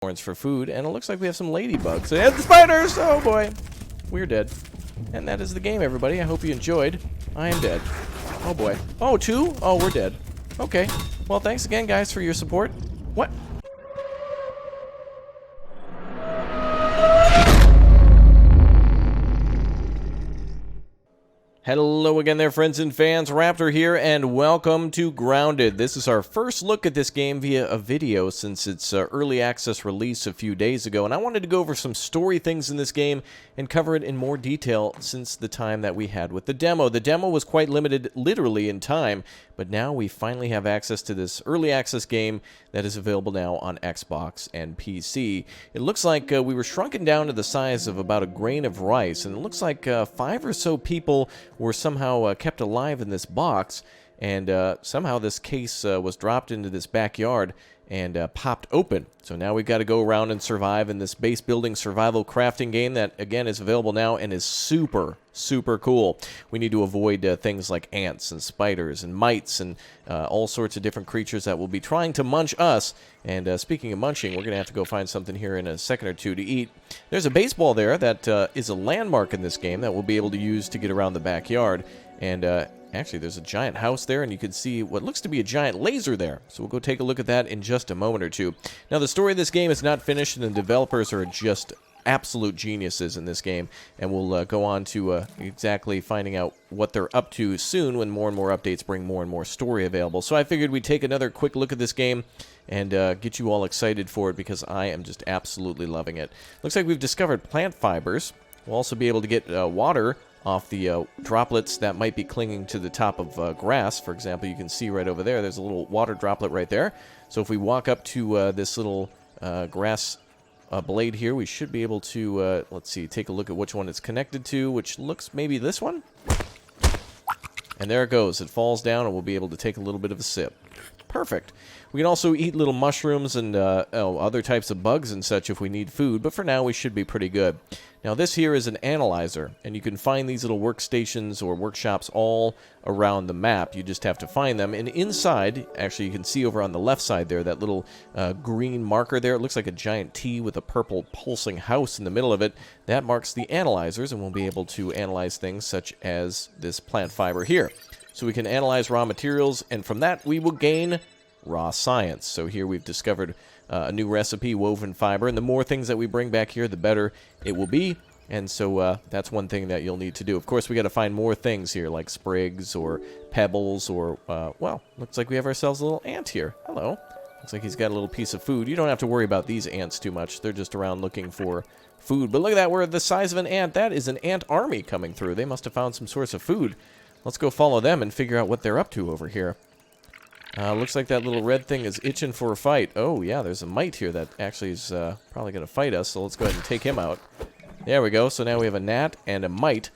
thorns for food, and it looks like we have some ladybugs. And the spiders! Oh boy. We're dead. And that is the game, everybody. I hope you enjoyed. I am dead. Oh boy. Oh, 2? Oh, we're dead. Okay. Well, thanks again, guys, for your support. What? Hello again there, friends and fans. Raptor here, and welcome to Grounded. This is our first look at this game via a video since its early access release a few days ago, and I wanted to go over some story things in this game and cover it in more detail since the time that we had with the demo. The demo was quite limited literally in time, but now we finally have access to this early access game that is available now on Xbox and PC. It looks like we were shrunken down to the size of about a grain of rice, and it looks like 5 or so people were somehow kept alive in this box, and somehow this case was dropped into this backyard and popped open. So now we've got to go around and survive in this base building survival crafting game that, again, is available now and is super, super cool. We need to avoid things like ants and spiders and mites and all sorts of different creatures that will be trying to munch us. And speaking of munching, we're going to have to go find something here in a second or two to eat. There's a baseball there that is a landmark in this game that we'll be able to use to get around the backyard. And actually, there's a giant house there, and you can see what looks to be a giant laser there. So we'll go take a look at that in just a moment or two. Now, the story of this game is not finished, and the developers are just absolute geniuses in this game. And we'll go on to exactly finding out what they're up to soon when more and more updates bring more and more story available. So I figured we'd take another quick look at this game and get you all excited for it because I am just absolutely loving it. Looks like we've discovered plant fibers. We'll also be able to get water off the droplets that might be clinging to the top of grass. For example, you can see right over there, there's a little water droplet right there. So if we walk up to this little grass blade here, we should be able to, let's see, take a look at which one it's connected to, which looks maybe this one. And there it goes. It falls down, and we'll be able to take a little bit of a sip. Perfect. We can also eat little mushrooms and other types of bugs and such if we need food, but for now we should be pretty good. Now this here is an analyzer, and you can find these little workstations or workshops all around the map. You just have to find them, and inside, actually you can see over on the left side there, that little green marker there. It looks like a giant T with a purple pulsing house in the middle of it. That marks the analyzers, and we'll be able to analyze things such as this plant fiber here. So we can analyze raw materials, and from that we will gain raw science. So here we've discovered a new recipe, woven fiber, and the more things that we bring back here, the better it will be. And so that's one thing that you'll need to do. Of course, we got to find more things here, like sprigs or pebbles or, well, looks like we have ourselves a little ant here. Hello. Looks like he's got a little piece of food. You don't have to worry about these ants too much. They're just around looking for food. But look at that. We're the size of an ant. That is an ant army coming through. They must have found some source of food. Let's go follow them and figure out what they're up to over here. Looks like that little red thing is itching for a fight. Oh, yeah, there's a mite here that actually is probably going to fight us, so let's go ahead and take him out. There we go. So now we have a gnat and a mite.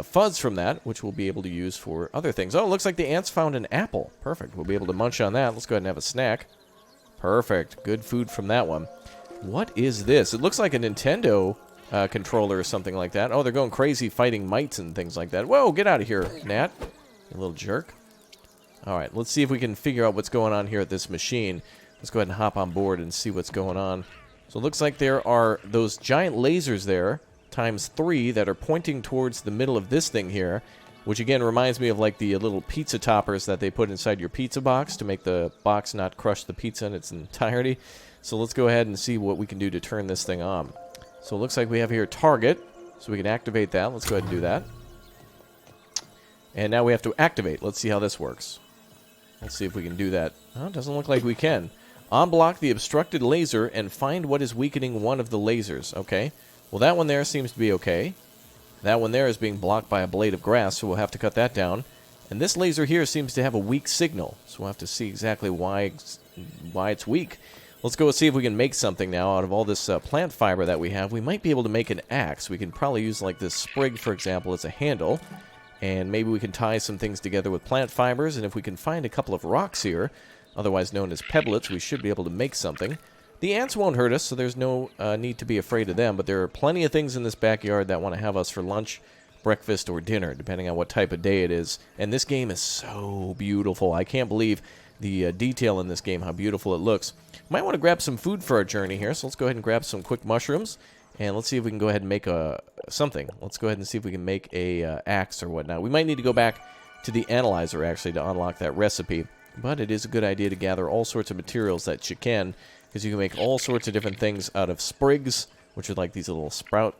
Fuzz from that, which we'll be able to use for other things. Oh, it looks like the ants found an apple. Perfect. We'll be able to munch on that. Let's go ahead and have a snack. Perfect. Good food from that one. What is this? It looks like a Nintendo controller or something like that. Oh, they're going crazy fighting mites and things like that. Whoa, get out of here, gnat. You little jerk. Alright, let's see if we can figure out what's going on here at this machine. Let's go ahead and hop on board and see what's going on. So it looks like there are those giant lasers there, times 3, that are pointing towards the middle of this thing here, which again reminds me of like the little pizza toppers that they put inside your pizza box to make the box not crush the pizza in its entirety. So let's go ahead and see what we can do to turn this thing on. So it looks like we have here target, so we can activate that. Let's go ahead and do that. And now we have to activate. Let's see how this works. Let's see if we can do that. Oh, it doesn't look like we can. Unblock the obstructed laser and find what is weakening one of the lasers. Okay. Well, that one there seems to be okay. That one there is being blocked by a blade of grass, so we'll have to cut that down. And this laser here seems to have a weak signal, so we'll have to see exactly why it's weak. Let's go see if we can make something now out of all this plant fiber that we have. We might be able to make an axe. We can probably use like this sprig, for example, as a handle. And maybe we can tie some things together with plant fibers, and if we can find a couple of rocks here, otherwise known as pebblets, we should be able to make something. The ants won't hurt us, so there's no need to be afraid of them, but there are plenty of things in this backyard that want to have us for lunch, breakfast, or dinner, depending on what type of day it is. And this game is so beautiful. I can't believe the detail in this game, how beautiful it looks. Might want to grab some food for our journey here, so let's go ahead and grab some quick mushrooms. And let's see if we can go ahead and make something. Let's go ahead and see if we can make a axe or whatnot. We might need to go back to the analyzer, actually, to unlock that recipe. But it is a good idea to gather all sorts of materials that you can, because you can make all sorts of different things out of sprigs, which are like these little sprout,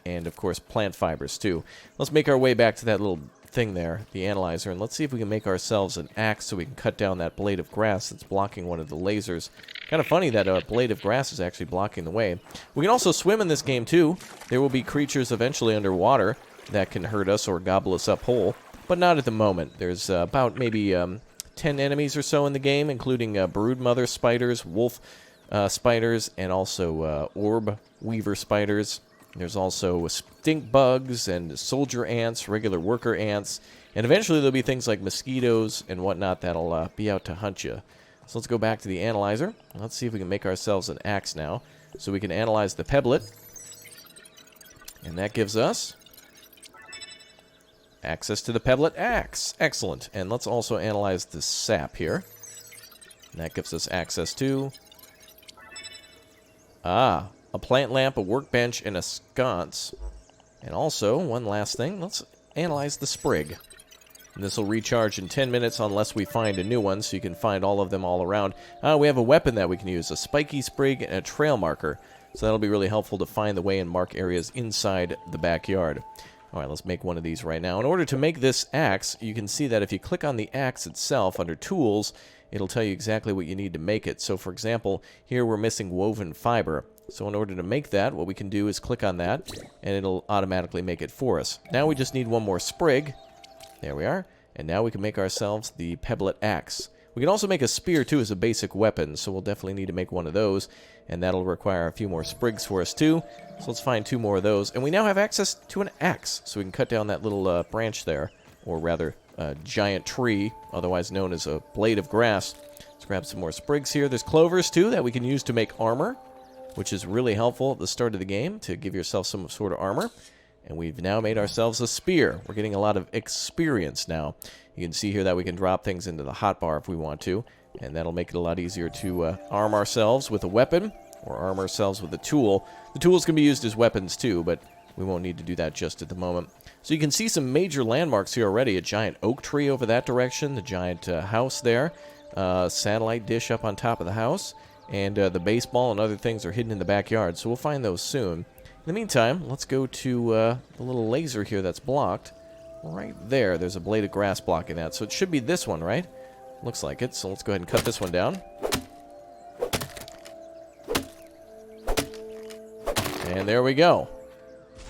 and, of course, plant fibers, too. Let's make our way back to that little thing there, the analyzer, and let's see if we can make ourselves an axe so we can cut down that blade of grass that's blocking one of the lasers. Kind of funny that a blade of grass is actually blocking the way. We can also swim in this game, too. There will be creatures eventually underwater that can hurt us or gobble us up whole, but not at the moment. There's about maybe 10 enemies or so in the game, including broodmother spiders, wolf spiders, and also orb weaver spiders. There's also stink bugs and soldier ants, regular worker ants, and eventually there'll be things like mosquitoes and whatnot that'll be out to hunt you. So let's go back to the analyzer. Let's see if we can make ourselves an axe now. So we can analyze the pebblet. And that gives us access to the pebblet axe. Excellent. And let's also analyze the sap here. And that gives us access to a plant lamp, a workbench, and a sconce. And also, one last thing, let's analyze the sprig. And this will recharge in 10 minutes unless we find a new one, so you can find all of them all around. We have a weapon that we can use, a spiky sprig and a trail marker. So that'll be really helpful to find the way and mark areas inside the backyard. Alright, let's make one of these right now. In order to make this axe, you can see that if you click on the axe itself under Tools, it'll tell you exactly what you need to make it. So for example, here we're missing woven fiber. So in order to make that, what we can do is click on that, and it'll automatically make it for us. Now we just need one more sprig. There we are. And now we can make ourselves the pebblet axe. We can also make a spear, too, as a basic weapon, so we'll definitely need to make one of those. And that'll require a few more sprigs for us, too. So let's find 2 more of those. And we now have access to an axe, so we can cut down that little branch there. Or rather, a giant tree, otherwise known as a blade of grass. Let's grab some more sprigs here. There's clovers, too, that we can use to make armor, which is really helpful at the start of the game to give yourself some sort of armor. And we've now made ourselves a spear. We're getting a lot of experience now. You can see here that we can drop things into the hotbar if we want to, and that'll make it a lot easier to arm ourselves with a weapon or arm ourselves with a tool. The tools can be used as weapons too, but we won't need to do that just at the moment. So you can see some major landmarks here already. A giant oak tree over that direction, the giant house there, satellite dish up on top of the house, and the baseball and other things are hidden in the backyard, so we'll find those soon. In the meantime, let's go to the little laser here that's blocked. Right there, there's a blade of grass blocking that. So it should be this one, right? Looks like it. So let's go ahead and cut this one down. And there we go.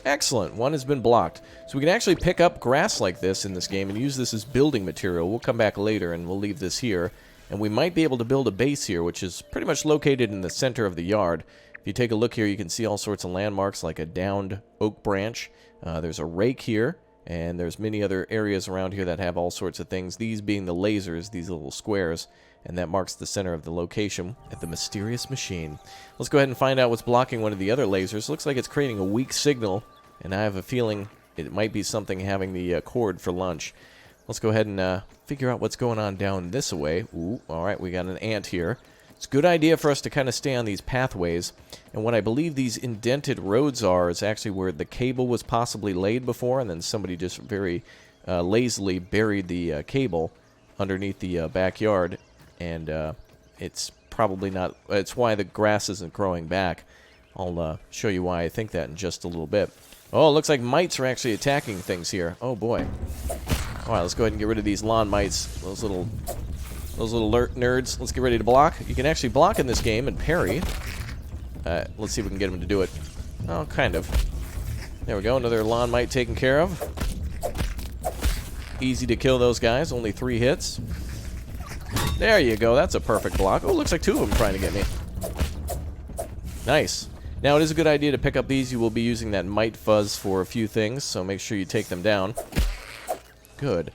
Excellent. One has been blocked. So we can actually pick up grass like this in this game and use this as building material. We'll come back later and we'll leave this here. And we might be able to build a base here, which is pretty much located in the center of the yard. If you take a look here, you can see all sorts of landmarks like a downed oak branch. There's a rake here, and there's many other areas around here that have all sorts of things, these being the lasers, these little squares, and that marks the center of the location at the mysterious machine. Let's go ahead and find out what's blocking one of the other lasers. Looks like it's creating a weak signal, and I have a feeling it might be something having the cord for lunch. Let's go ahead and figure out what's going on down this way. Ooh, alright, we got an ant here. It's a good idea for us to kind of stay on these pathways, and what I believe these indented roads are is actually where the cable was possibly laid before, and then somebody just very lazily buried the cable underneath the backyard, and it's probably not, it's why the grass isn't growing back. I'll show you why I think that in just a little bit. Oh, it looks like mites are actually attacking things here. Oh boy. Alright, let's go ahead and get rid of these lawn mites, those little nerds. Let's get ready to block. You can actually block in this game and parry. Let's see if we can get him to do it. Oh, kind of. There we go. Another lawn mite taken care of. Easy to kill those guys. Only 3 hits. There you go. That's a perfect block. Oh, looks like 2 of them trying to get me. Nice. Now, it is a good idea to pick up these. You will be using that mite fuzz for a few things, so make sure you take them down. Good.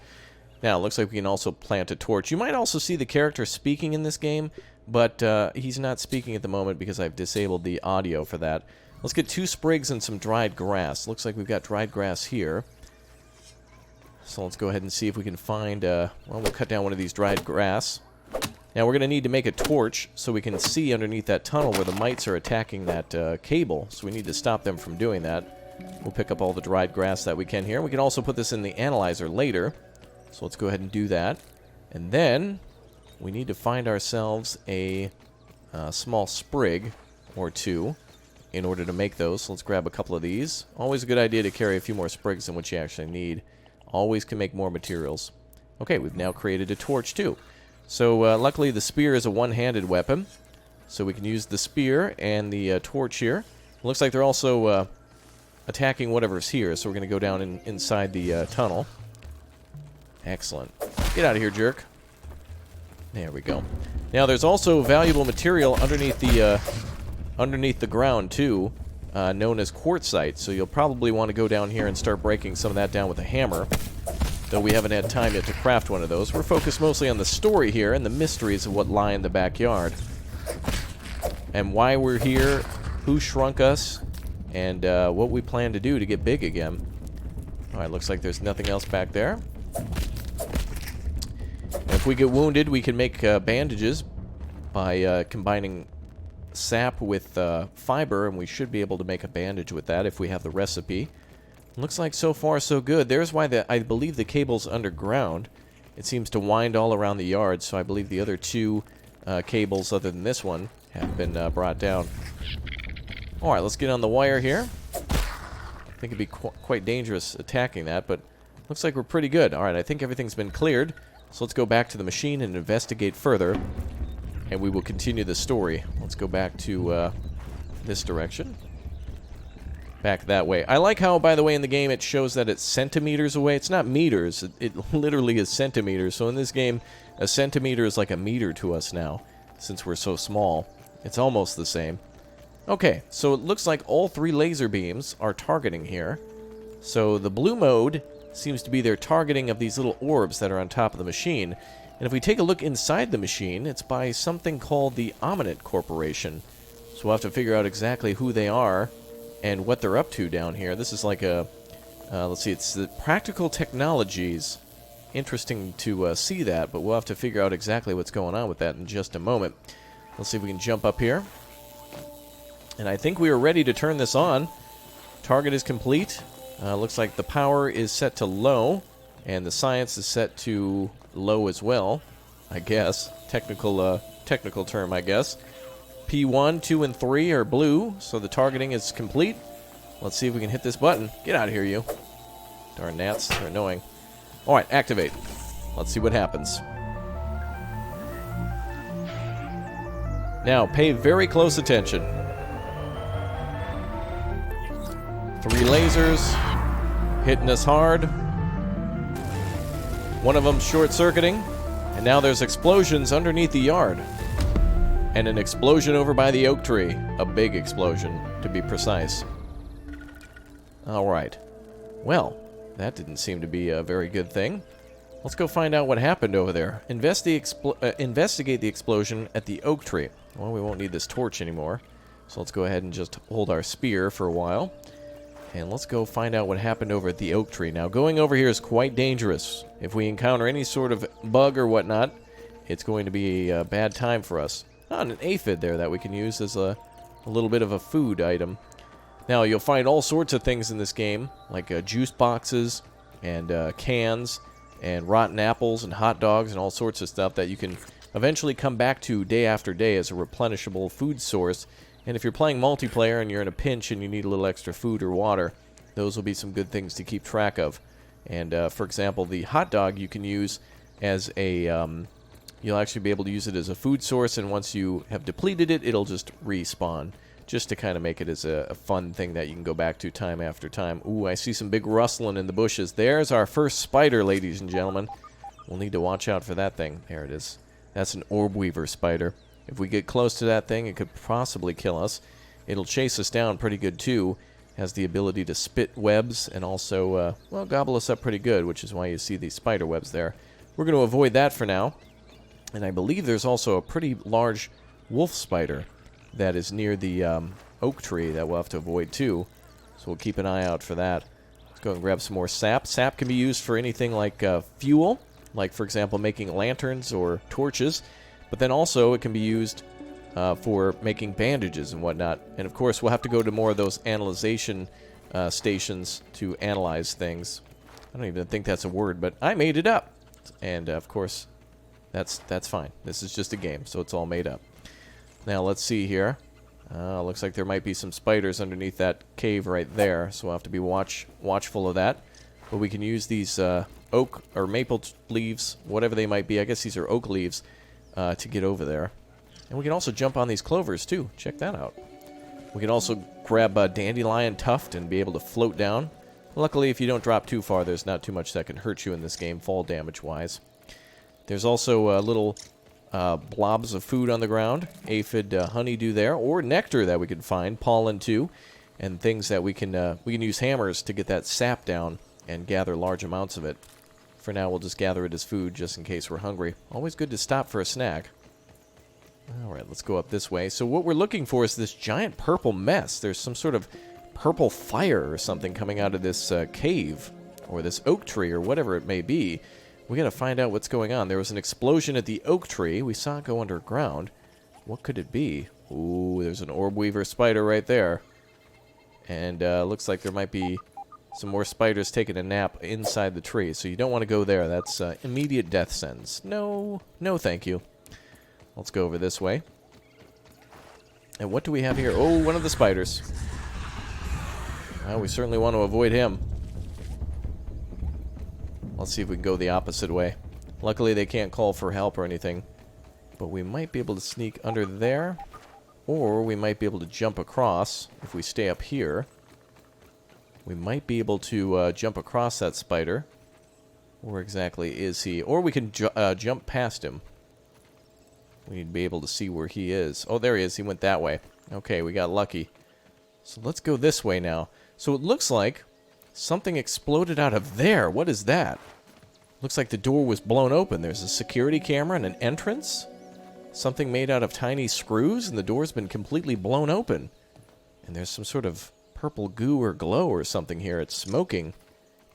Now, it looks like we can also plant a torch. You might also see the character speaking in this game, but he's not speaking at the moment because I've disabled the audio for that. Let's get 2 sprigs and some dried grass. Looks like we've got dried grass here. So let's go ahead and see if we can find, well, we'll cut down one of these dried grass. Now we're going to need to make a torch so we can see underneath that tunnel where the mites are attacking that cable. So we need to stop them from doing that. We'll pick up all the dried grass that we can here. We can also put this in the analyzer later. So let's go ahead and do that. And then we need to find ourselves a small sprig or two in order to make those. So let's grab a couple of these. Always a good idea to carry a few more sprigs than what you actually need. Always can make more materials. Okay, we've now created a torch too. So luckily the spear is a one-handed weapon, so we can use the spear and the torch here. Looks like they're also attacking whatever's here, so we're going to go down inside the tunnel. Excellent. Get out of here, jerk. There we go. Now there's also valuable material underneath the ground too, known as quartzite, so you'll probably want to go down here and start breaking some of that down with a hammer. Though we haven't had time yet to craft one of those. We're focused mostly on the story here and the mysteries of what lie in the backyard. And why we're here, who shrunk us, and what we plan to do to get big again. Alright, looks like there's nothing else back there. If we get wounded, we can make bandages by combining sap with fiber, and we should be able to make a bandage with that if we have the recipe. Looks like so far so good. There's why I believe the cable's underground. It seems to wind all around the yard, so I believe the other two cables other than this one have been brought down. Alright, let's get on the wire here. I think it'd be quite dangerous attacking that, but looks like we're pretty good. Alright, I think everything's been cleared, so let's go back to the machine and investigate further, and we will continue the story. Let's go back to this direction. Back that way. I like how, by the way, in the game it shows that it's centimeters away. It's not meters. It literally is centimeters. So in this game, a centimeter is like a meter to us now, since we're so small. It's almost the same. Okay, so it looks like all three laser beams are targeting here. So the blue mode seems to be their targeting of these little orbs that are on top of the machine. And if we take a look inside the machine, it's by something called the Omnit Corporation. So we'll have to figure out exactly who they are and what they're up to down here. This is like a, let's see, it's the Practical Technologies. Interesting to see that, but we'll have to figure out exactly what's going on with that in just a moment. Let's see if we can jump up here. And I think we are ready to turn this on. Target is complete. Looks like the power is set to low, and the science is set to low as well, I guess. Technical term, I guess. P1, 2, and 3 are blue, so the targeting is complete. Let's see if we can hit this button. Get out of here, you. Darn gnats, they're annoying. Alright, activate. Let's see what happens. Now, pay very close attention. 3 lasers hitting us hard. One of them short-circuiting, and now there's explosions underneath the yard. And an explosion over by the oak tree. A big explosion, to be precise. Alright. Well, that didn't seem to be a very good thing. Let's go find out what happened over there. Investigate the explosion at the oak tree. Well, we won't need this torch anymore. So let's go ahead and just hold our spear for a while. And let's go find out what happened over at the oak tree. Now, going over here is quite dangerous. If we encounter any sort of bug or whatnot, it's going to be a bad time for us. And an aphid there that we can use as a little bit of a food item. Now, you'll find all sorts of things in this game, like juice boxes and cans and rotten apples and hot dogs and all sorts of stuff that you can eventually come back to day after day as a replenishable food source. And if you're playing multiplayer and you're in a pinch and you need a little extra food or water, those will be some good things to keep track of. And, for example, the hot dog you can use as a... You'll actually be able to use it as a food source, and once you have depleted it, it'll just respawn. Just to kind of make it as a fun thing that you can go back to time after time. Ooh, I see some big rustling in the bushes. There's our first spider, ladies and gentlemen. We'll need to watch out for that thing. There it is. That's an orb weaver spider. If we get close to that thing, it could possibly kill us. It'll chase us down pretty good, too. Has the ability to spit webs and also, well, gobble us up pretty good, which is why you see these spider webs there. We're going to avoid that for now. And I believe there's also a pretty large wolf spider that is near the oak tree that we'll have to avoid too. So we'll keep an eye out for that. Let's go and grab some more sap. Sap can be used for anything like fuel, like for example making lanterns or torches. But then also it can be used for making bandages and whatnot. And of course, we'll have to go to more of those analyzation stations to analyze things. I don't even think that's a word, but I made it up. And of course, that's fine. This is just a game, so it's all made up. Now let's see here. Looks like there might be some spiders underneath that cave right there, so we'll have to be watchful of that. But we can use these oak or maple leaves, whatever they might be. I guess these are oak leaves to get over there. And we can also jump on these clovers too. Check that out. We can also grab a dandelion tuft and be able to float down. Luckily, if you don't drop too far, there's not too much that can hurt you in this game, fall damage-wise. There's also little blobs of food on the ground, aphid honeydew there, or nectar that we can find, pollen too, and things that we can use hammers to get that sap down and gather large amounts of it. For now, we'll just gather it as food just in case we're hungry. Always good to stop for a snack. Alright, let's go up this way. So what we're looking for is this giant purple mess. There's some sort of purple fire or something coming out of this cave, or this oak tree, or whatever it may be. We gotta find out what's going on. There was an explosion at the oak tree. We saw it go underground. What could it be? Ooh, there's an orb weaver spider right there. And looks like there might be some more spiders taking a nap inside the tree. So you don't want to go there. That's immediate death sentence. No, no thank you. Let's go over this way. And what do we have here? Oh, one of the spiders. Well, we certainly want to avoid him. Let's see if we can go the opposite way. Luckily, they can't call for help or anything. But we might be able to sneak under there. Or we might be able to jump across if we stay up here. We might be able to jump across that spider. Where exactly is he? Or we can jump past him. We need to be able to see where he is. Oh, there he is. He went that way. Okay, we got lucky. So let's go this way now. So it looks like something exploded out of there. What is that? Looks like the door was blown open. There's a security camera and an entrance. Something made out of tiny screws, and the door's been completely blown open. And there's some sort of purple goo or glow or something here. It's smoking.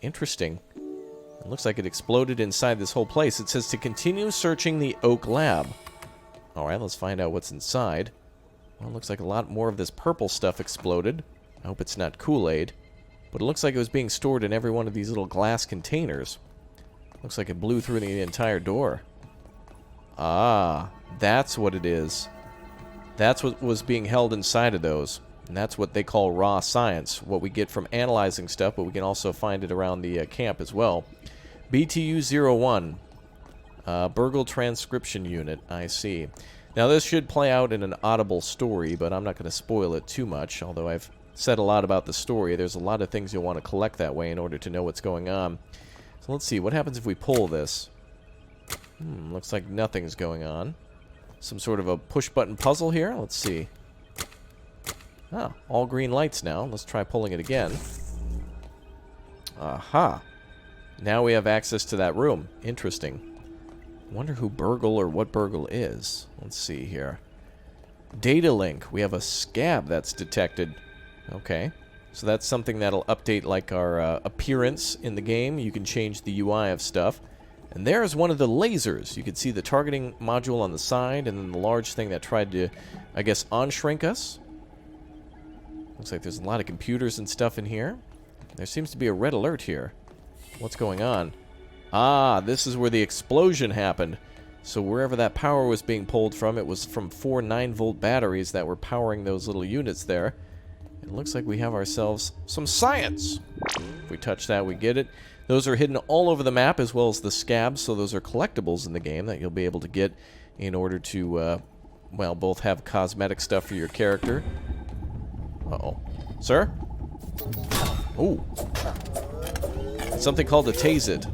Interesting. It looks like it exploded inside this whole place. It says to continue searching the Oak Lab. Alright, let's find out what's inside. Well, it looks like a lot more of this purple stuff exploded. I hope it's not Kool-Aid. But it looks like it was being stored in every one of these little glass containers. Looks like it blew through the entire door. Ah, that's what it is. That's what was being held inside of those. And that's what they call raw science. What we get from analyzing stuff, but we can also find it around the camp as well. BTU-01. Burgle Transcription Unit, I see. Now this should play out in an audible story, but I'm not going to spoil it too much, although I've said a lot about the story. There's a lot of things you'll want to collect that way in order to know what's going on. So let's see, what happens if we pull this? Looks like nothing's going on. Some sort of a push-button puzzle here? Let's see. Ah, all green lights now. Let's try pulling it again. Aha. Now we have access to that room. Interesting. Wonder who Burgle or what Burgle is. Let's see here. Data link. We have a scab that's detected. Okay. So that's something that'll update like our appearance in the game. You can change the UI of stuff. And there's one of the lasers. You can see the targeting module on the side and then the large thing that tried to, I guess, on-shrink us. Looks like there's a lot of computers and stuff in here. There seems to be a red alert here. What's going on? Ah, this is where the explosion happened. So wherever that power was being pulled from, it was from 4 9-volt batteries that were powering those little units there. It looks like we have ourselves some science. If we touch that, we get it. Those are hidden all over the map, as well as the scabs, so those are collectibles in the game that you'll be able to get in order to, well, both have cosmetic stuff for your character. Uh-oh. Sir? Ooh. It's something called a Tase-It.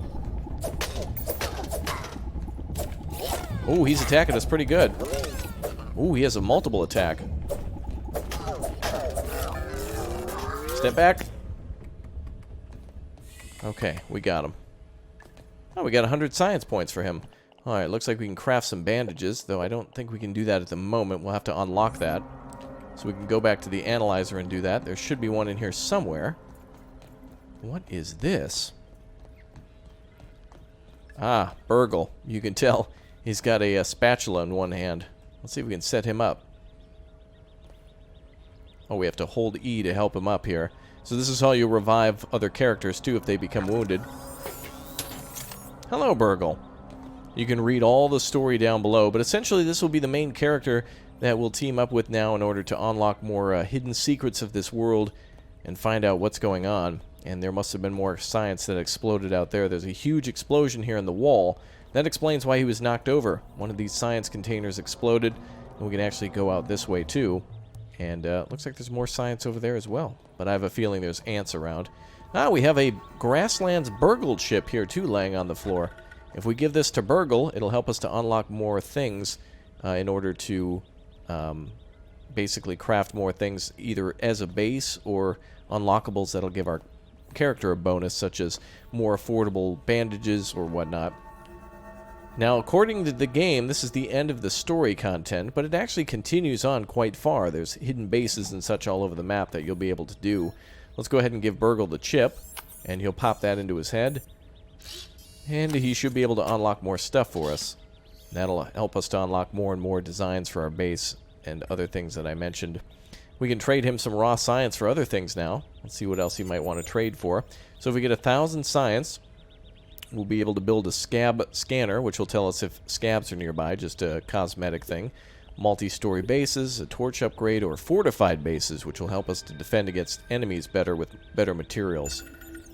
Ooh, he's attacking us pretty good. Ooh, he has a multiple attack. Step back. Okay, we got him. Oh, we got 100 science points for him. Alright, looks like we can craft some bandages, though I don't think we can do that at the moment. We'll have to unlock that. So we can go back to the analyzer and do that. There should be one in here somewhere. What is this? Ah, Burgle. You can tell He's got a spatula in one hand. Let's see if we can set him up. Oh, we have to hold E to help him up here. So this is how you revive other characters, too, if they become wounded. Hello, Burgle. You can read all the story down below, but essentially this will be the main character that we'll team up with now in order to unlock more hidden secrets of this world and find out what's going on. And there must have been more science that exploded out there. There's a huge explosion here in the wall. That explains why he was knocked over. One of these science containers exploded, and we can actually go out this way too. And looks like there's more science over there as well. But I have a feeling there's ants around. Ah, we have a Grasslands Burgle chip here too laying on the floor. If we give this to Burgle, it'll help us to unlock more things in order to basically craft more things either as a base or unlockables that'll give our character a bonus, such as more affordable bandages or whatnot. Now, according to the game, this is the end of the story content, but it actually continues on quite far. There's hidden bases and such all over the map that you'll be able to do. Let's go ahead and give Burgle the chip, and he'll pop that into his head. And he should be able to unlock more stuff for us. That'll help us to unlock more and more designs for our base and other things that I mentioned. We can trade him some raw science for other things now. Let's see what else he might want to trade for. So if we get 1,000 science, we'll be able to build a scab scanner, which will tell us if scabs are nearby, just a cosmetic thing. Multi-story bases, a torch upgrade, or fortified bases, which will help us to defend against enemies better with better materials.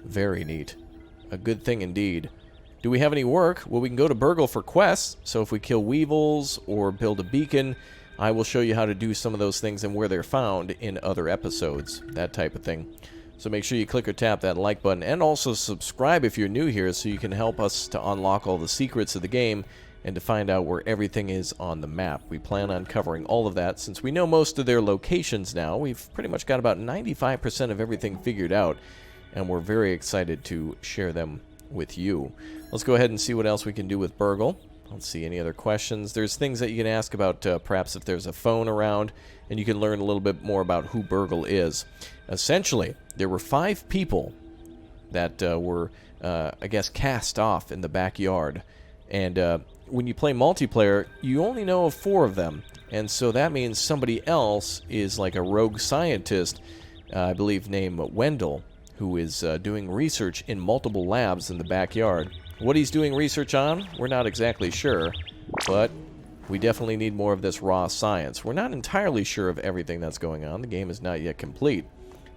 Very neat. A good thing indeed. Do we have any work? Well, we can go to Burgle for quests. So if we kill weevils or build a beacon, I will show you how to do some of those things and where they're found in other episodes. That type of thing. So make sure you click or tap that like button, and also subscribe if you're new here so you can help us to unlock all the secrets of the game and to find out where everything is on the map. We plan on covering all of that. Since we know most of their locations now, we've pretty much got about 95% of everything figured out, and we're very excited to share them with you. Let's go ahead and see what else we can do with Burgle. Let's see, any other questions? There's things that you can ask about, perhaps if there's a phone around, and you can learn a little bit more about who Burgle is. Essentially, there were 5 people that were, I guess, cast off in the backyard. And when you play multiplayer, you only know of 4 of them. And so that means somebody else is like a rogue scientist, I believe named Wendell, who is doing research in multiple labs in the backyard. What he's doing research on, we're not exactly sure, but we definitely need more of this raw science. We're not entirely sure of everything that's going on. The game is not yet complete.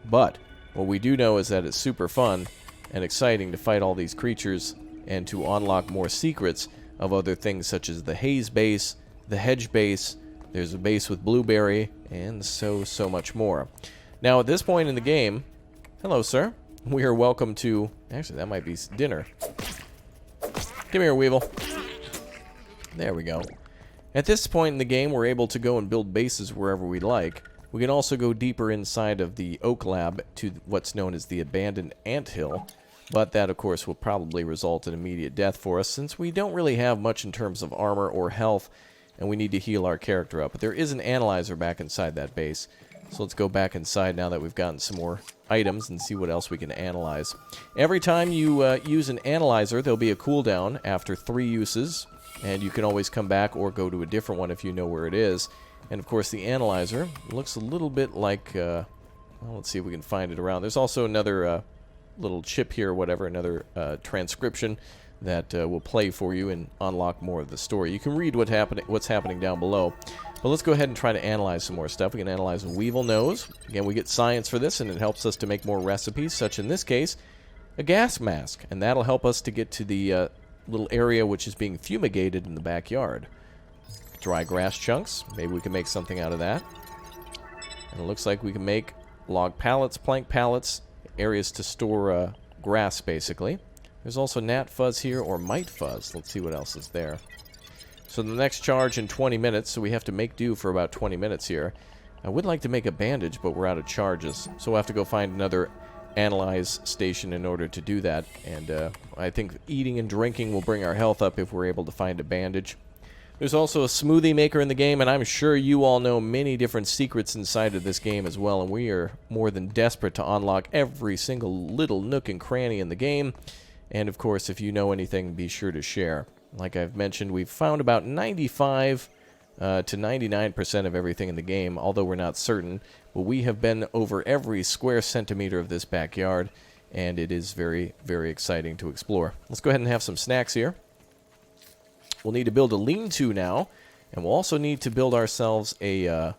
But what we do know is that it's super fun and exciting to fight all these creatures and to unlock more secrets of other things such as the haze base, the hedge base, there's a base with blueberry, and so much more. Now at this point in the game, hello sir, we are welcome to, actually that might be dinner. Come here, Weevil. There we go. At this point in the game, we're able to go and build bases wherever we like. We can also go deeper inside of the Oak Lab to what's known as the Abandoned Anthill, but that, of course, will probably result in immediate death for us, since we don't really have much in terms of armor or health, and we need to heal our character up. But there is an analyzer back inside that base, so let's go back inside now that we've gotten some more items and see what else we can analyze. Every time you use an analyzer, there'll be a cooldown after 3 uses, and you can always come back or go to a different one if you know where it is. And of course the analyzer looks a little bit like, well, let's see if we can find it around. There's also another little chip here or whatever, another transcription that will play for you and unlock more of the story. You can read what's happening down below. But let's go ahead and try to analyze some more stuff. We can analyze a weevil nose. Again, we get science for this, and it helps us to make more recipes, such in this case, a gas mask. And that'll help us to get to the little area which is being fumigated in the backyard. Dry grass chunks. Maybe we can make something out of that. And it looks like we can make log pallets, plank pallets, areas to store grass, basically. There's also gnat fuzz here, or mite fuzz. Let's see what else is there. So the next charge in 20 minutes, so we have to make do for about 20 minutes here. I would like to make a bandage, but we're out of charges. So we'll have to go find another analyze station in order to do that. And I think eating and drinking will bring our health up if we're able to find a bandage. There's also a smoothie maker in the game, and I'm sure you all know many different secrets inside of this game as well. And we are more than desperate to unlock every single little nook and cranny in the game. And of course, if you know anything, be sure to share. Like I've mentioned, we've found about 95 to 99% of everything in the game, although we're not certain. But we have been over every square centimeter of this backyard, and it is very, very exciting to explore. Let's go ahead and have some snacks here. We'll need to build a lean-to now, and we'll also need to build ourselves a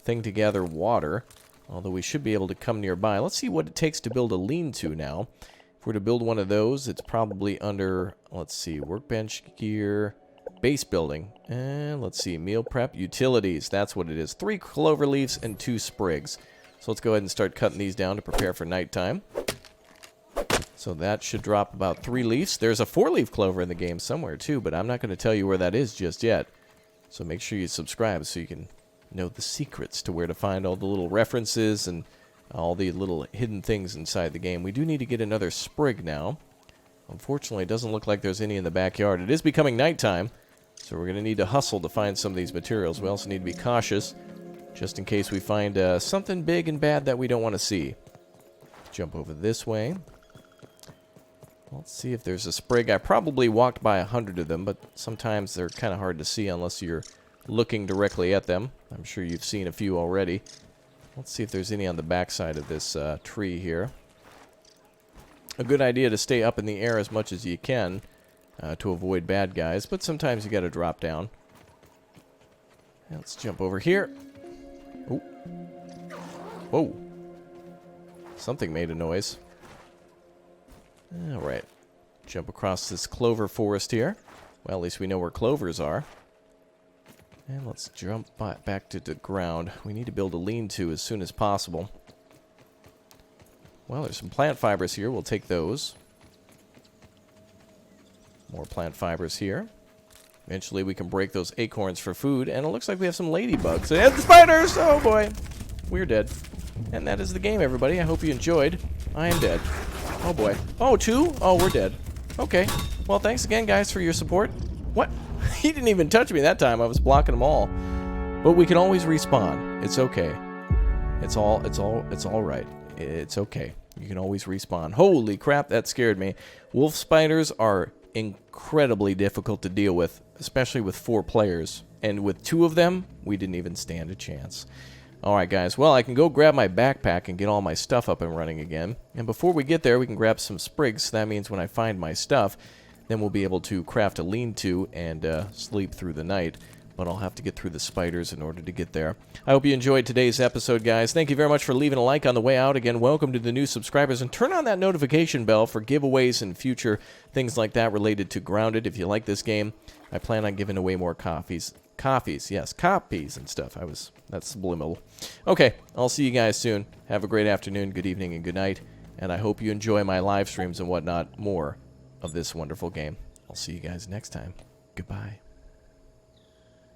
thing to gather water, although we should be able to come nearby. Let's see what it takes to build a lean-to now. If we're to build one of those, it's probably under, let's see, workbench gear, base building, and let's see, meal prep, utilities. That's what it is. 3 clover leaves and 2 sprigs. So let's go ahead and start cutting these down to prepare for nighttime. So that should drop about 3 leaves. There's a 4-leaf clover in the game somewhere too, but I'm not going to tell you where that is just yet. So make sure you subscribe so you can know the secrets to where to find all the little references and all the little hidden things inside the game. We do need to get another sprig now. Unfortunately, it doesn't look like there's any in the backyard. It is becoming nighttime, so we're going to need to hustle to find some of these materials. We also need to be cautious, just in case we find something big and bad that we don't want to see. Jump over this way. Let's see if there's a sprig. I probably walked by 100 of them, but sometimes they're kind of hard to see unless you're looking directly at them. I'm sure you've seen a few already. Let's see if there's any on the backside of this tree here. A good idea to stay up in the air as much as you can to avoid bad guys, but sometimes you got to drop down. Let's jump over here. Oh. Whoa. Something made a noise. Alright. Jump across this clover forest here. Well, at least we know where clovers are. And let's jump back to the ground. We need to build a lean-to as soon as possible. Well, there's some plant fibers here. We'll take those. More plant fibers here. Eventually we can break those acorns for food. And it looks like we have some ladybugs. And the spiders! Oh boy. We're dead. And that is the game, everybody. I hope you enjoyed. I am dead. Oh boy. Oh, 2? Oh, we're dead. Okay. Well, thanks again, guys, for your support. What? He didn't even touch me that time. I was blocking them all. But we can always respawn. It's okay. It's all right. It's okay. You can always respawn. Holy crap, that scared me. Wolf spiders are incredibly difficult to deal with, especially with 4 players. And with 2 of them, we didn't even stand a chance. Alright guys, well, I can go grab my backpack and get all my stuff up and running again. And before we get there, we can grab some sprigs. So that means when I find my stuff, then we'll be able to craft a lean-to and sleep through the night. But I'll have to get through the spiders in order to get there. I hope you enjoyed today's episode, guys. Thank you very much for leaving a like on the way out. Again, welcome to the new subscribers. And turn on that notification bell for giveaways and future things like that related to Grounded. If you like this game, I plan on giving away more copies, yes, copies and stuff. That's subliminal. Okay, I'll see you guys soon. Have a great afternoon, good evening, and good night. And I hope you enjoy my live streams and whatnot more of this wonderful game. I'll see you guys next time. Goodbye.